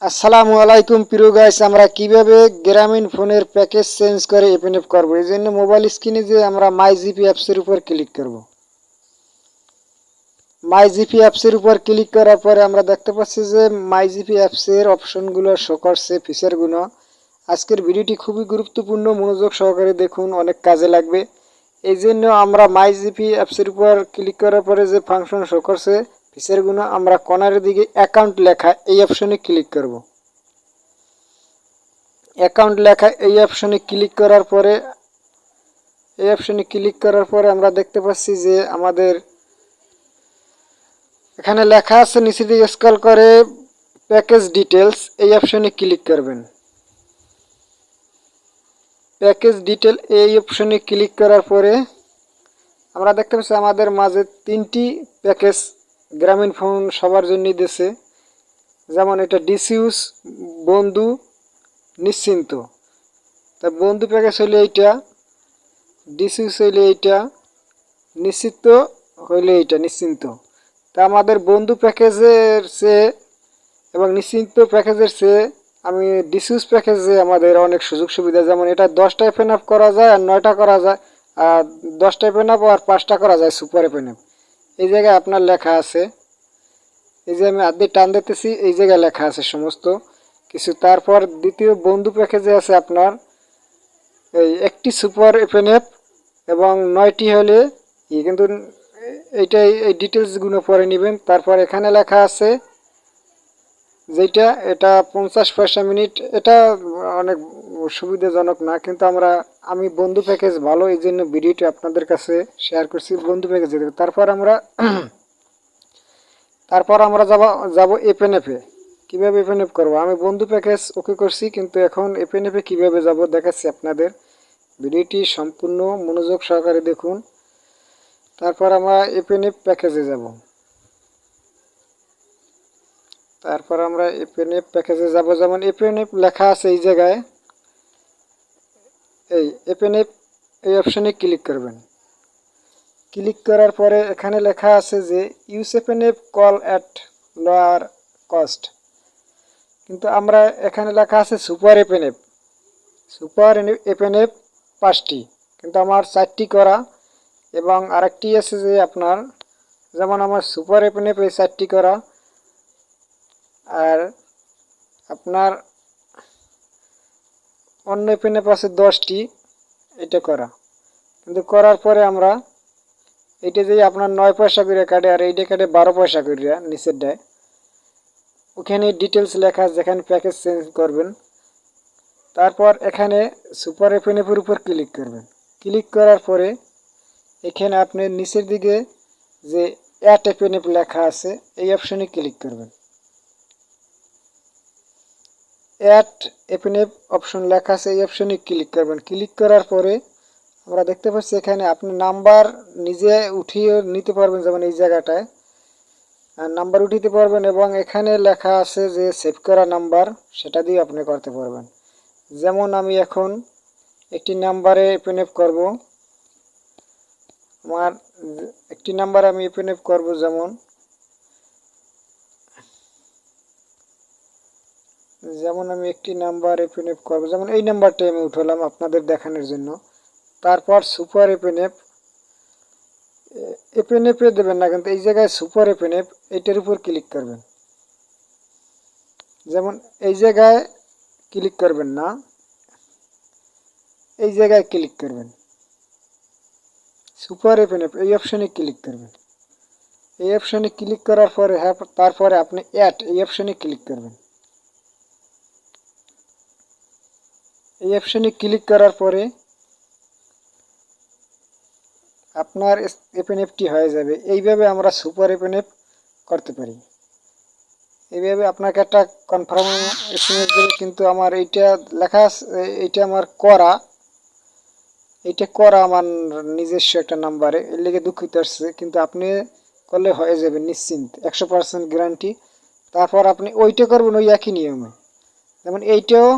আসসালামু আলাইকুম প্রিয় গাইস, আমরা কিভাবে গ্রামীণ ফোনের প্যাকেজ চেঞ্জ করে এফএনএফ করব। এই জন্য মোবাইল স্ক্রিনে যে আমরা মাই জিপি অ্যাপসের উপর ক্লিক করব। মাই জিপি অ্যাপসের উপর ক্লিক করার পরে আমরা দেখতে পাচ্ছি যে মাই জিপি অ্যাপসের অপশনগুলো শো করছে, ফিচারগুলো। আজকের ভিডিওটি খুবই গুরুত্বপূর্ণ, মনোযোগ সহকারে দেখুন, অনেক কাজে লাগবে। এই জন্য আমরা মাই জিপি অ্যাপসের উপর ক্লিক করার পরে যে ফাংশন শো করছে, ফিচারগুলো, আমরা কর্নারের দিকে অ্যাকাউন্ট লেখা এই অপশনে ক্লিক করব। অ্যাকাউন্ট লেখা এই অপশনে ক্লিক করার পরে আমরা দেখতে পাচ্ছি যে আমাদের এখানে লেখা আছে, নিচের দিকে স্ক্রল করে প্যাকেজ ডিটেলস এই অপশনে ক্লিক করবেন। প্যাকেজ ডিটেল এই অপশনে ক্লিক করার পরে আমরা দেখতে পাচ্ছি আমাদের মাঝে তিনটি প্যাকেজ গ্রামীণ ফোন সবার জন্য দিয়েছে। যেমন এটা ডিসইউজ, বন্ধু, নিশ্চিন্ত। তা বন্ধু প্যাকেজ হইলে এইটা, ডিসইউজ হইলে এইটা, নিশ্চিন্ত হইলে এইটা, নিশ্চিন্ত। তা আমাদের বন্ধু প্যাকেজের চেয়ে এবং নিশ্চিন্ত প্যাকেজের চেয়ে আমি ডিসইউজ প্যাকেজে আমাদের অনেক সুযোগ সুবিধা, যেমন এটা 10টা এফএনএফ করা যায় আর 9টা করা যায়, আর 10টা এফএনএফ আর 5টা করা যায় সুপার এফএনএফ। এই জায়গায় আপনার লেখা আছে, এই যে আমি আদি টান দিতেছি, এই জায়গায় লেখা আছে সমস্ত কিছু। তারপর দ্বিতীয় বন্ধু প্যাকেজে আছে আপনার এই একটি সুপার এফএনএফ এবং 9টি হলে কিন্তু এইটাই, এই ডিটেলসগুলো পরে নেবেন। তারপর এখানে লেখা আছে যেটা, এটা 50 পয়সা মিনিট। এটা অনেক সুবিধাজনক না, কিন্তু আমি বন্ধু প্যাকেজ ভালো, এই জন্য ভিডিওটি আপনাদের কাছে শেয়ার করছি বন্ধু প্যাকেজ। তারপর আমরা যাব এফএনএফে। কীভাবে এফএনএফ করবো, আমি বন্ধু প্যাকেজ ওকে করছি, কিন্তু এখন এফএনএফে কীভাবে যাব দেখাচ্ছি আপনাদের। ভিডিওটি সম্পূর্ণ মনোযোগ সহকারে দেখুন। তারপর আমরা এফএনএফ প্যাকেজে যাব। যেমন এফএনএফ লেখা আছে এই জায়গায়, এই এফএনএফ এই অপশনে ক্লিক করবেন। ক্লিক করার পরে এখানে লেখা আছে যে use FNF call at lower cost, কিন্তু আমরা এখানে লেখা আছে সুপার এফএনএফ। সুপার এফএনএফ 5টি, কিন্তু আমার 4টি করা, এবং আরেকটি আছে যে আপনার, যেমন আমার সুপার এফএনএফ এই 4টি করা, আর আপনার অন্য এফএনএফ আছে 10টি, এটা করা। কিন্তু করার পরে আমরা এইটা যে আপনার 9 পয়সা করে কাটে, আর এইটা কাটে 12 পয়সা করে নিচের ডায়। ওখানে ডিটেলস লেখা, যেখানে প্যাকেজ চেঞ্জ করবেন। তারপর এখানে সুপার এফএনএফের উপর ক্লিক করবেন। ক্লিক করার পরে এখানে আপনি নিচের দিকে যে অ্যাড এফএনএফ লেখা আছে এই অপশনে ক্লিক করবেন। অ্যাড এফএনএফ অপশন লেখা আছে এই অপশনে ক্লিক করবেন। ক্লিক করার পরে আমরা দেখতে পাচ্ছি এখানে আপনি নাম্বার নিজে উঠিয়ে নিতে পারবেন, যেমন এই জায়গাটায় নাম্বার উঠিতে পারবেন, এবং এখানে লেখা আছে যে সেভ করা নাম্বার, সেটা দিয়ে আপনি করতে পারবেন। যেমন আমি এখন একটি নাম্বারে এফএনএফ করব, আমার একটি নাম্বার আমি এফএনএফ করব, যেমন আমি একটি নাম্বার এফএনএফ করব, যেমন এই নাম্বারটা আমি উঠালাম আপনাদের দেখানোর জন্য। তারপর সুপার এফএনএফ, এফএনএফে দেবেন না, কিন্তু এই জায়গায় সুপার এফএনএফ এইটার উপর ক্লিক করবেন। যেমন এই জায়গায় ক্লিক করবেন না, এই জায়গায় ক্লিক করবেন, সুপার এফএনএফ এই অপশনে ক্লিক করবেন। এই অপশনে ক্লিক করার পরে তারপরে আপনি অ্যাড এই অপশনে ক্লিক করবেন। এই অপশনে ক্লিক করার পরে আপনার এফএনএফটি হয়ে যাবে। এইভাবে আমরা সুপার এফএনএফ করতে পারি। এইভাবে আপনাকে একটা কনফার্ম এসএমএস দেবে, কিন্তু আমার এইটা লেখা আছে, এইটা আমার করা, আমার নিজস্ব একটা নাম্বারে, এর লেগে দুঃখিত আসছে, কিন্তু আপনি করলে হয়ে যাবে নিশ্চিন্ত, 100% গ্যারান্টি। তারপর আপনি ওইটা করবেন ওই একই নিয়মে, যেমন এইটাও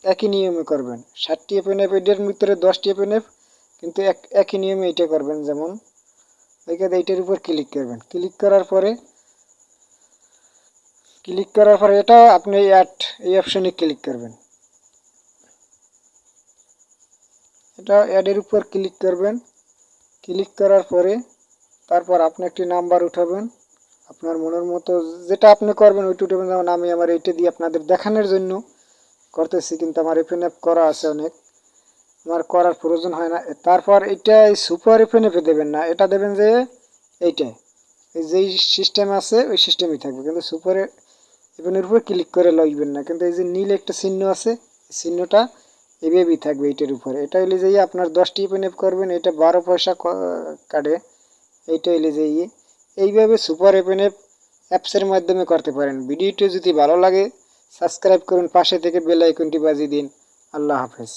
একই নিয়মে করবেন। 7টি এফএনএফ, এটার ভিতরে 10টি এফএনএফ, কিন্তু একই নিয়মে এইটা করবেন। যেমন এইটার উপর ক্লিক করবেন। ক্লিক করার পরে ক্লিক করার পরে এটা আপনি অ্যাড এই অপশনে ক্লিক করবেন। এটা অ্যাডের উপর ক্লিক করবেন। ক্লিক করার পরে তারপর আপনি একটি নাম্বার উঠাবেন, আপনার মনের মতো যেটা আপনি করবেন ওইটা উঠাবেন। যেমন আমি আমার এইটা দিয়ে আপনাদের দেখানোর জন্য করতেছি, কিন্তু আমার এফএনএফ করা আছে অনেক, আমার করার প্রয়োজন হয় না। তারপর এটা সুপার এফএনএফে দেবেন না, এটা দেবেন যে এইটা যেই সিস্টেম আছে ওই সিস্টেমই থাকবে, কিন্তু সুপারে এফএনএর উপর ক্লিক করে লইবেন না। কিন্তু এই যে নীল একটা চিহ্ন আছে, চিহ্নটা এভাবেই থাকবে এইটার উপরে। এটা হইলে যে আপনার 10টি এফএনএফ করবেন, এটা 12 পয়সা কাটে। এইটা হইলে যে এইভাবে সুপার এফএনএফ অ্যাপসের মাধ্যমে করতে পারেন। ভিডিওটি যদি ভালো লাগে সাবস্ক্রাইব করুন, পাশে থেকে বেল আইকনটি বাজিয়ে দিন। আল্লাহ হাফেজ।